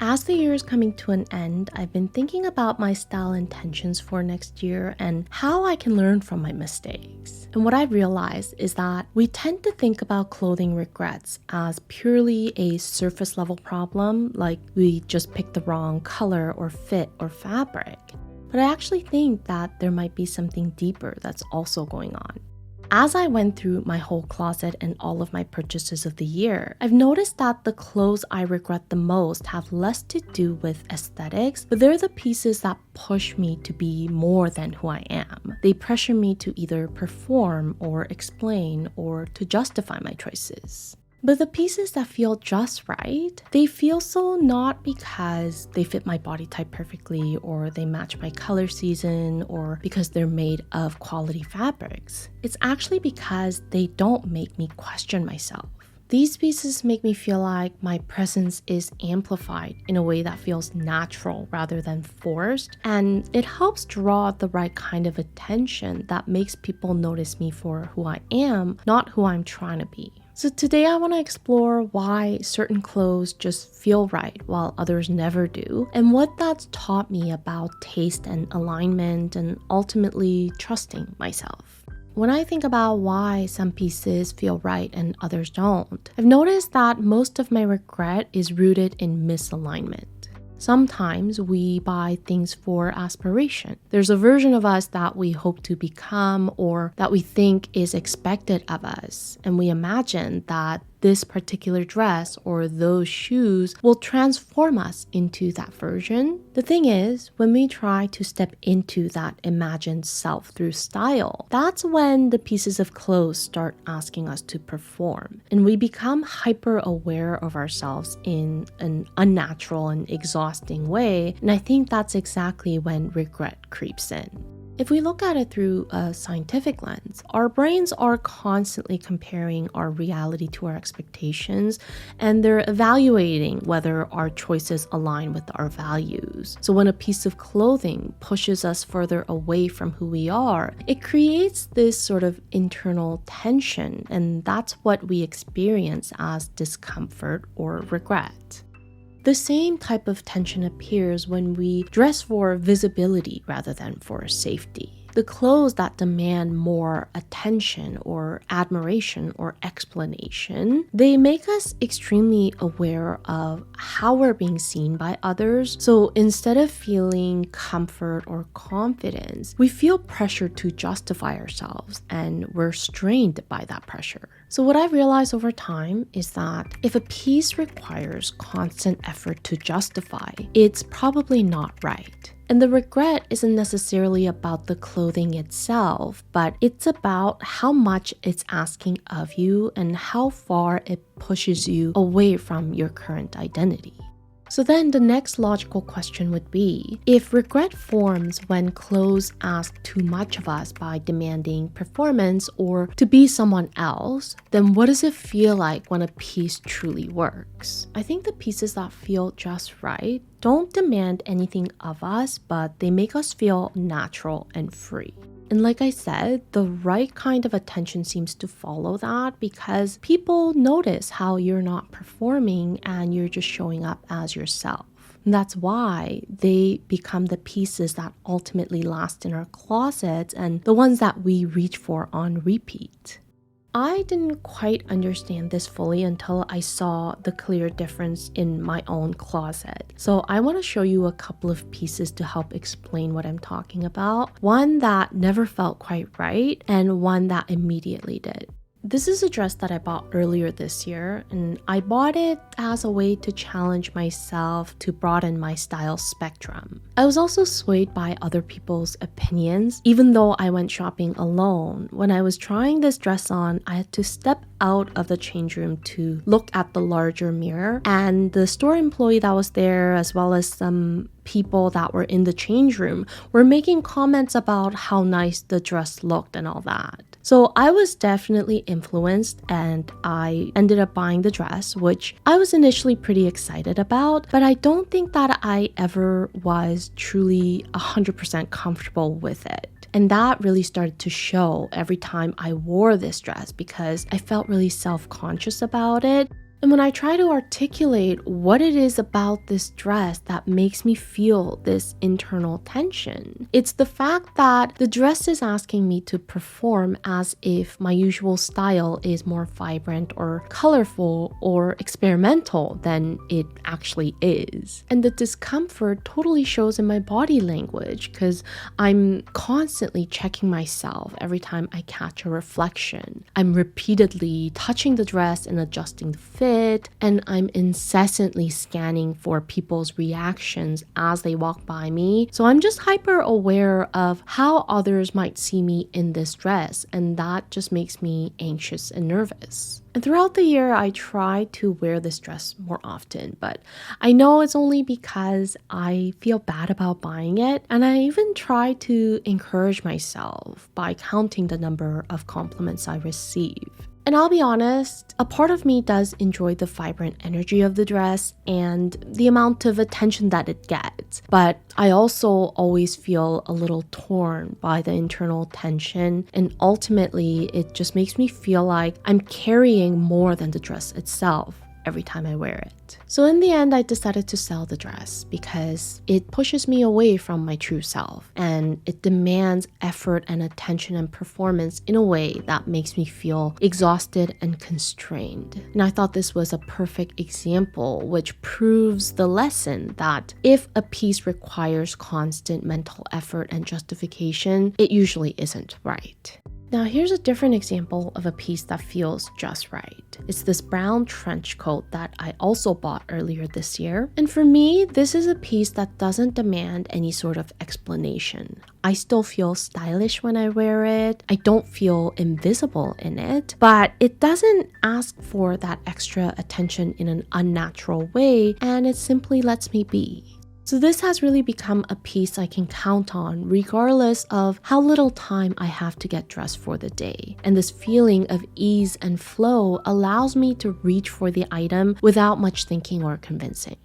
As the year is coming to an end, I've been thinking about my style intentions for next year and how I can learn from my mistakes. And what I've realized is that we tend to think about clothing regrets as purely a surface level problem, like we just picked the wrong color or fit or fabric. But I actually think that there might be something deeper that's also going on. As I went through my whole closet and all of my purchases of the year, I've noticed that the clothes I regret the most have less to do with aesthetics, but they're the pieces that push me to be more than who I am. They pressure me to either perform or explain or to justify my choices. But the pieces that feel just right, they feel so not because they fit my body type perfectly or they match my color season or because they're made of quality fabrics. It's actually because they don't make me question myself. These pieces make me feel like my presence is amplified in a way that feels natural rather than forced, and it helps draw the right kind of attention that makes people notice me for who I am, not who I'm trying to be. So today I want to explore why certain clothes just feel right while others never do, and what that's taught me about taste and alignment and ultimately trusting myself. When I think about why some pieces feel right and others don't, I've noticed that most of my regret is rooted in misalignment. Sometimes we buy things for aspiration. There's a version of us that we hope to become or that we think is expected of us, and we imagine that this particular dress or those shoes will transform us into that version. The thing is, when we try to step into that imagined self through style, that's when the pieces of clothes start asking us to perform, and we become hyper aware of ourselves in an unnatural and exhausting way, and I think that's exactly when regret creeps in. If we look at it through a scientific lens, our brains are constantly comparing our reality to our expectations, and they're evaluating whether our choices align with our values. So when a piece of clothing pushes us further away from who we are, it creates this sort of internal tension, and that's what we experience as discomfort or regret. The same type of tension appears when we dress for visibility rather than for safety. The clothes that demand more attention or admiration or explanation, they make us extremely aware of how we're being seen by others. So instead of feeling comfort or confidence, we feel pressure to justify ourselves, and we're strained by that pressure. So what I've realized over time is that if a piece requires constant effort to justify, it's probably not right. And the regret isn't necessarily about the clothing itself, but it's about how much it's asking of you and how far it pushes you away from your current identity. So then the next logical question would be, if regret forms when clothes ask too much of us by demanding performance or to be someone else, then what does it feel like when a piece truly works? I think the pieces that feel just right don't demand anything of us, but they make us feel natural and free. And like I said, the right kind of attention seems to follow that because people notice how you're not performing and you're just showing up as yourself. And that's why they become the pieces that ultimately last in our closets and the ones that we reach for on repeat. I didn't quite understand this fully until I saw the clear difference in my own closet. So I want to show you a couple of pieces to help explain what I'm talking about. One that never felt quite right and one that immediately did. This is a dress that I bought earlier this year, and I bought it as a way to challenge myself to broaden my style spectrum. I was also swayed by other people's opinions. Even though I went shopping alone, when I was trying this dress on, I had to step out of the change room to look at the larger mirror, and the store employee that was there, as well as some people that were in the change room, were making comments about how nice the dress looked and all that. So I was definitely influenced, and I ended up buying the dress, which I was initially pretty excited about, but I don't think that I ever was truly 100% comfortable with it. And that really started to show every time I wore this dress because I felt really self-conscious about it. And when I try to articulate what it is about this dress that makes me feel this internal tension, it's the fact that the dress is asking me to perform as if my usual style is more vibrant or colorful or experimental than it actually is. And the discomfort totally shows in my body language because I'm constantly checking myself every time I catch a reflection. I'm repeatedly touching the dress and adjusting the fit, and I'm incessantly scanning for people's reactions as they walk by me. So I'm just hyper aware of how others might see me in this dress, and that just makes me anxious and nervous. And throughout the year, I try to wear this dress more often, but I know it's only because I feel bad about buying it. And I even try to encourage myself by counting the number of compliments I receive. And I'll be honest, a part of me does enjoy the vibrant energy of the dress and the amount of attention that it gets. But I also always feel a little torn by the internal tension, and ultimately it just makes me feel like I'm carrying more than the dress itself every time I wear it. So in the end, I decided to sell the dress because it pushes me away from my true self, and it demands effort and attention and performance in a way that makes me feel exhausted and constrained. And I thought this was a perfect example which proves the lesson that if a piece requires constant mental effort and justification, it usually isn't right. Now here's a different example of a piece that feels just right. It's this brown trench coat that I also bought earlier this year. And for me, this is a piece that doesn't demand any sort of explanation. I still feel stylish when I wear it. I don't feel invisible in it, but it doesn't ask for that extra attention in an unnatural way, and it simply lets me be. So this has really become a piece I can count on regardless of how little time I have to get dressed for the day. And this feeling of ease and flow allows me to reach for the item without much thinking or convincing.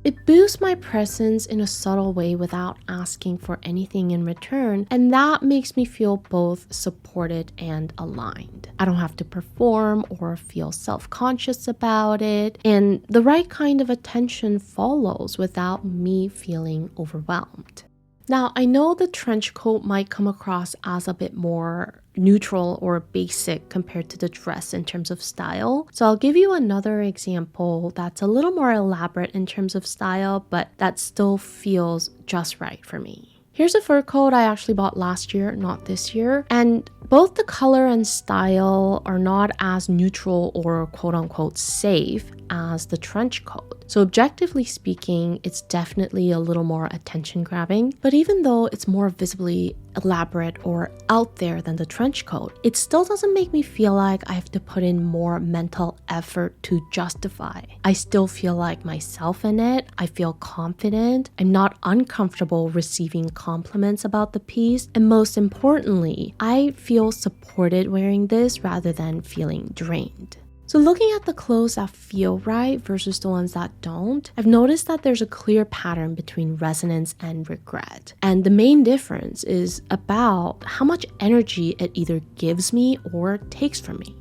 It boosts my presence in a subtle way without asking for anything in return, and that makes me feel both supported and aligned. I don't have to perform or feel self-conscious about it, and the right kind of attention follows without me feeling overwhelmed. Now, I know the trench coat might come across as a bit more neutral or basic compared to the dress in terms of style. So I'll give you another example that's a little more elaborate in terms of style, but that still feels just right for me. Here's a fur coat I actually bought last year, not this year, and both the color and style are not as neutral or quote-unquote safe as the trench coat. So objectively speaking, it's definitely a little more attention-grabbing, but even though it's more visibly elaborate or out there than the trench coat, it still doesn't make me feel like I have to put in more mental effort to justify. I still feel like myself in it. I feel confident. I'm not uncomfortable receiving compliments about the piece, and most importantly, I feel supported wearing this rather than feeling drained. So looking at the clothes that feel right versus the ones that don't, I've noticed that there's a clear pattern between resonance and regret. And the main difference is about how much energy it either gives me or takes from me.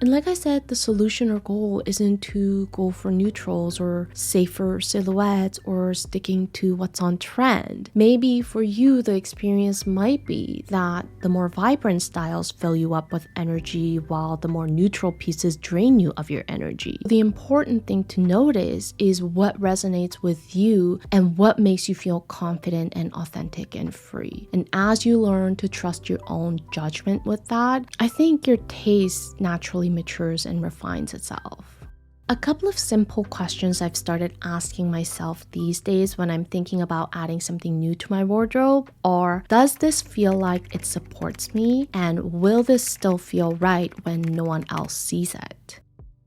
And like I said, the solution or goal isn't to go for neutrals or safer silhouettes or sticking to what's on trend. Maybe for you, the experience might be that the more vibrant styles fill you up with energy while the more neutral pieces drain you of your energy. The important thing to notice is what resonates with you and what makes you feel confident and authentic and free. And as you learn to trust your own judgment with that, I think your taste naturally matures and refines itself. A couple of simple questions I've started asking myself these days when I'm thinking about adding something new to my wardrobe are, does this feel like it supports me? And will this still feel right when no one else sees it?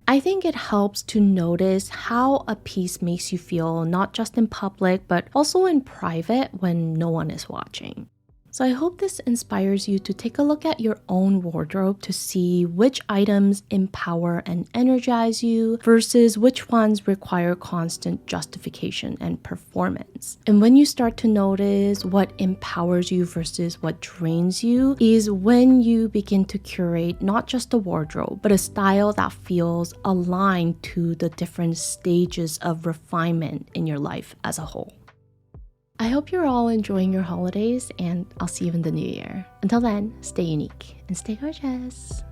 I think it helps to notice how a piece makes you feel not just in public, but also in private when no one is watching. So I hope this inspires you to take a look at your own wardrobe to see which items empower and energize you versus which ones require constant justification and performance. And when you start to notice what empowers you versus what drains you is when you begin to curate not just a wardrobe, but a style that feels aligned to the different stages of refinement in your life as a whole. I hope you're all enjoying your holidays, and I'll see you in the new year. Until then, stay unique and stay gorgeous.